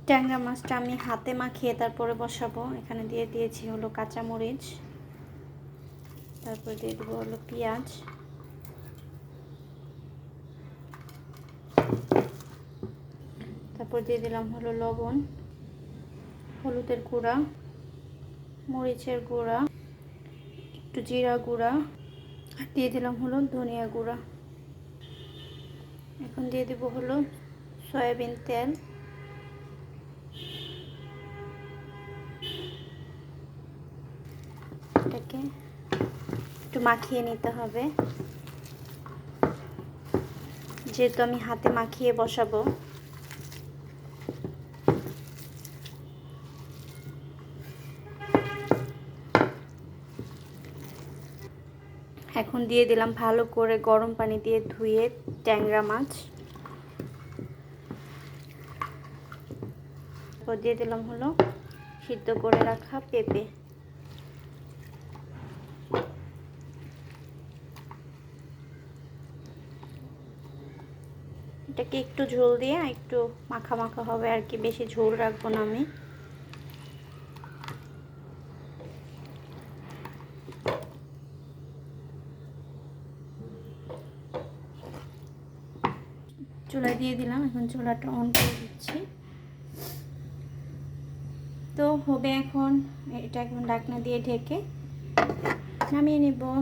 ট্যাংরা মাছটা আমি হাতে মাখিয়ে তারপরে বসাবো। এখানে দিয়ে দিয়েছি হলো কাঁচামরিচ, তারপর দিয়ে দেবো হলো পেঁয়াজ, তারপর দিয়ে দিলাম হলো লবণ, হলুদের গুঁড়া, মরিচের গুঁড়া, একটু জিরা গুঁড়া, আর দিয়ে দিলাম হলো ধনিয়া গুঁড়া। এখন দিয়ে দেব হলো সয়াবিন তেল, এটাকে একটু মাখিয়ে নিতে হবে, যেহেতু আমি হাতে মাখিয়ে বসাবো। এখন দিয়ে দিলাম ভালো করে গরম পানি দিয়ে ধুয়ে ট্যাংরা মাছ, তারপর দিয়ে দিলাম হলো সিদ্ধ করে রাখা পেঁপে। এটাকে একটু ঝোল দিয়ে একটু মাখা মাখা হবে আর কি, বেশি ঝোল রাখবো না আমি। চুলায় দিয়ে দিলাম, এখন চুলাটা অন করে দিচ্ছি। তো হবে এখন, এটা এখন ঢাকনা দিয়ে ঢেকে নামিয়ে নেব।